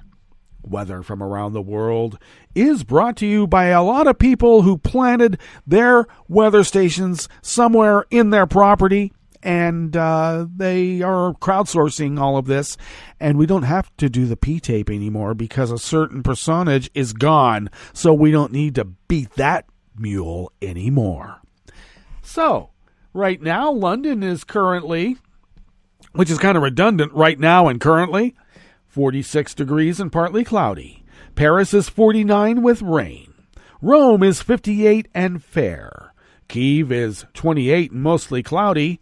Weather from around the world is brought to you by a lot of people who planted their weather stations somewhere in their property, and they are crowdsourcing all of this, and we don't have to do the P-tape anymore because a certain percentage is gone, so we don't need to beat that mule anymore. So, right now, London is currently, which is kind of redundant, right now and currently, 46 degrees and partly cloudy. Paris is 49 with rain. Rome is 58 and fair. Kyiv is 28 and mostly cloudy.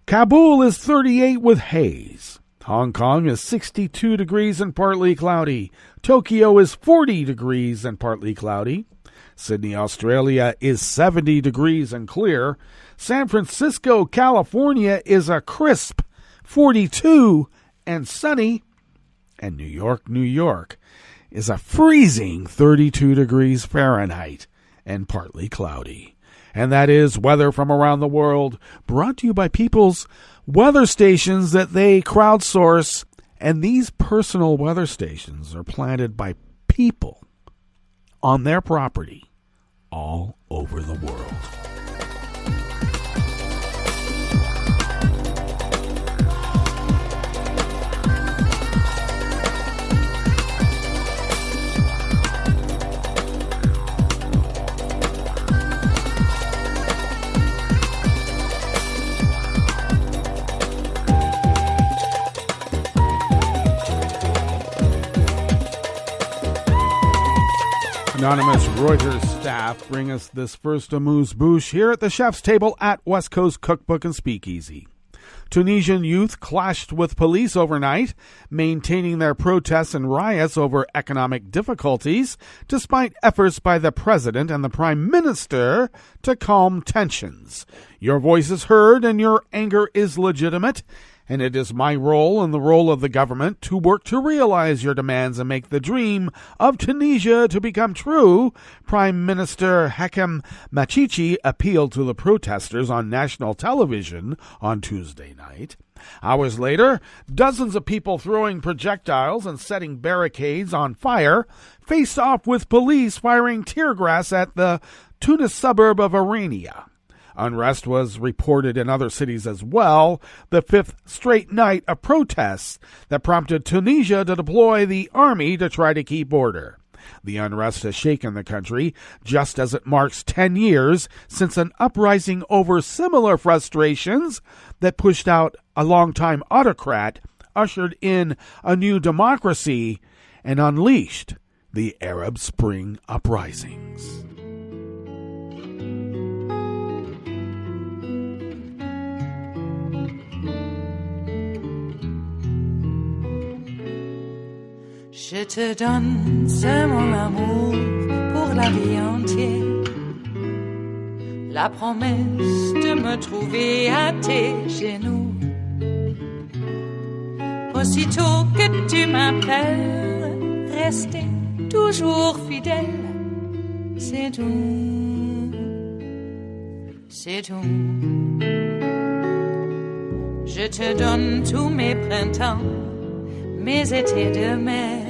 Kabul is 38 with haze. Hong Kong is 62 degrees and partly cloudy. Tokyo is 40 degrees and partly cloudy. Sydney, Australia is 70 degrees and clear. San Francisco, California is a crisp 42 and sunny. And New York, New York is a freezing 32 degrees Fahrenheit and partly cloudy. And that is weather from around the world, brought to you by people's weather stations that they crowdsource. And these personal weather stations are planted by people on their property all over the world. Anonymous Reuters staff bring us this first amuse-bouche here at the chef's table at West Coast Cookbook and Speakeasy. Tunisian youth clashed with police overnight, maintaining their protests and riots over economic difficulties, despite efforts by the president and the prime minister to calm tensions. Your voice is heard and your anger is legitimate, and it is my role and the role of the government to work to realize your demands and make the dream of Tunisia to become true, Prime Minister Hakem Machichi appealed to the protesters on national television on Tuesday night. Hours later, dozens of people throwing projectiles and setting barricades on fire faced off with police firing tear gas at the Tunis suburb of Arania. Unrest was reported in other cities as well, the fifth straight night of protests that prompted Tunisia to deploy the army to try to keep order. The unrest has shaken the country just as it marks 10 years since an uprising over similar frustrations that pushed out a longtime autocrat, ushered in a new democracy, and unleashed the Arab Spring uprisings. Je te donne ce mon amour pour la vie entière. La promesse de me trouver à tes genoux. Aussitôt que tu m'appelles, rester toujours fidèle. C'est tout, c'est tout. Je te donne tous mes printemps, mes étés de mer.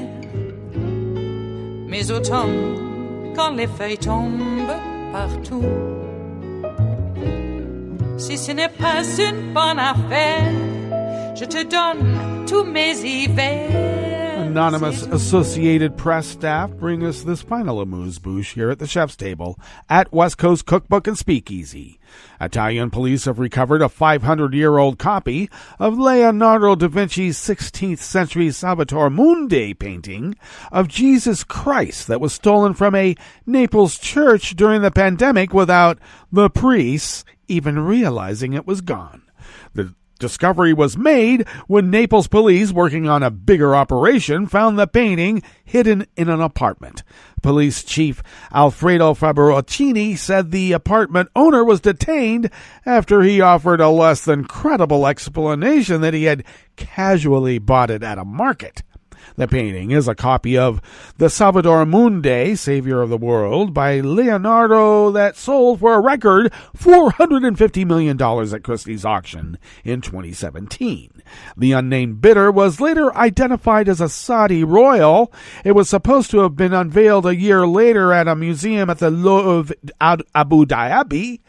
Mes automnes, quand les feuilles tombent partout. Si ce n'est pas une bonne affaire, je te donne tous mes hivers. Anonymous Associated Press staff bring us this final amuse-bouche here at the chef's table at West Coast Cookbook and Speakeasy. Italian police have recovered a 500-year-old copy of Leonardo da Vinci's 16th century Salvator Mundi painting of Jesus Christ that was stolen from a Naples church during the pandemic without the priests even realizing it was gone. The discovery was made when Naples police, working on a bigger operation, found the painting hidden in an apartment. Police Chief Alfredo Fabrocini said the apartment owner was detained after he offered a less than credible explanation that he had casually bought it at a market. The painting is a copy of the Salvator Mundi, Savior of the World, by Leonardo that sold for a record $450 million at Christie's auction in 2017. The unnamed bidder was later identified as a Saudi royal. It was supposed to have been unveiled a year later at a museum at the Louvre Abu Dhabi,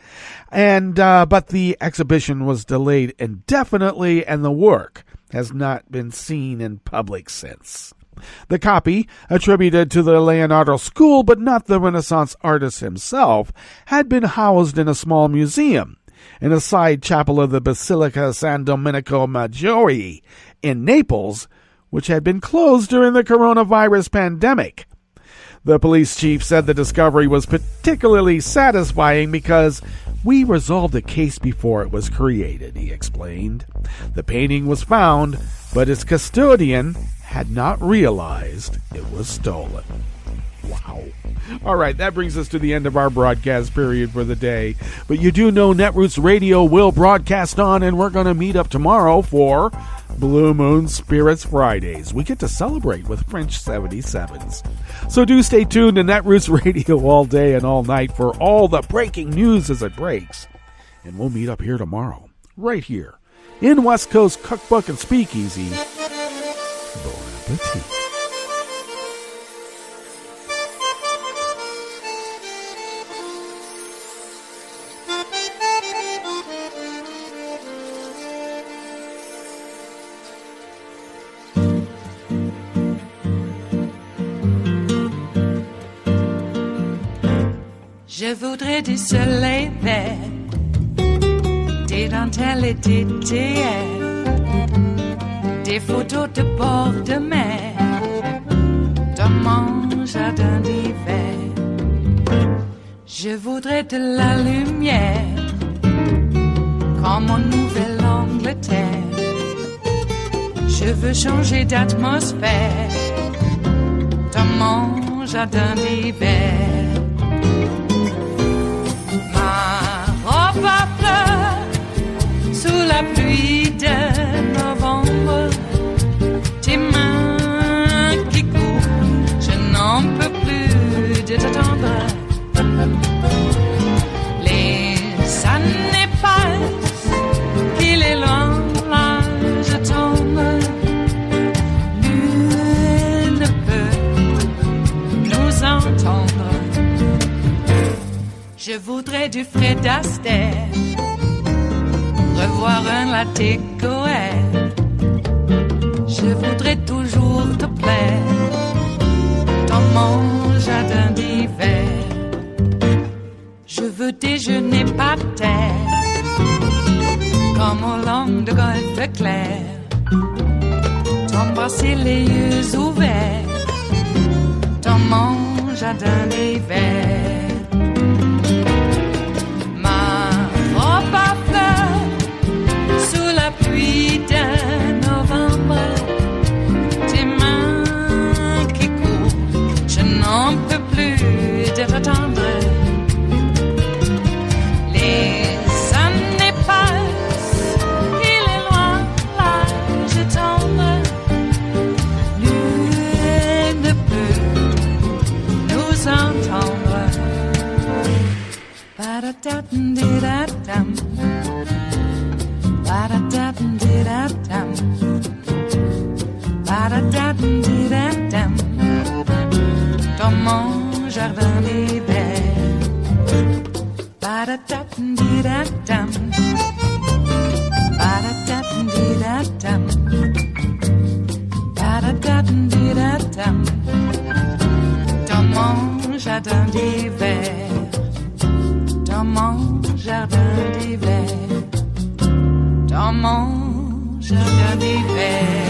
but the exhibition was delayed indefinitely, and the work has not been seen in public since. The copy, attributed to the Leonardo School but not the Renaissance artist himself, had been housed in a small museum in a side chapel of the Basilica San Domenico Maggiore in Naples, which had been closed during the coronavirus pandemic. The police chief said the discovery was particularly satisfying because we resolved the case before it was created, he explained. The painting was found, but its custodian had not realized it was stolen. Wow. All right, that brings us to the end of our broadcast period for the day. But you do know Netroots Radio will broadcast on, and we're going to meet up tomorrow for Blue Moon Spirits Fridays. We get to celebrate with French 77s. So do stay tuned to Netroots Radio all day and all night for all the breaking news as it breaks. And we'll meet up here tomorrow, right here, in West Coast Cookbook and Speakeasy. Bon appetit. Je voudrais du soleil vert, des dentelles et des théères, des photos de bord de mer, dans mon jardin d'hiver. Je voudrais de la lumière, comme mon nouvel anglais. Angleterre. Je veux changer d'atmosphère dans mon jardin d'hiver. Ma robe à fleurs sous la pluie de novembre. Tes mains qui courent, je n'en peux plus de t'attendre. Les années passent, qu'il est loin, là je tombe. Nul ne peut nous entendre. Je voudrais du Fred Astaire, revoir un latte Coel. Je voudrais toujours te plaire dans mon jardin d'hiver. Je veux déjeuner par terre comme au long de golfe clair, t'embrasser les yeux ouverts dans mon jardin d'hiver. Ma robe à fleurs sous la pluie de novembre. Tes mains qui courent, je n'en peux plus de t'attendre. Les années passent, il est loin, là je tombe. Nul ne peut nous entendre. Ba-da-da-dum-di-da-dum. Ba-da-da-dum-di-da-dum. Ba-da-da-dum-di-da-dum. Dans mon jardin d'hiver. Ba-da-da-dum-di-da-dum. Ba-da-da-dum-di-da-dum. Ba-da-da-dum-di-da-dum. Dans mon jardin d'hiver. Dans mon jardin d'hiver. Dans mon jardin d'hiver.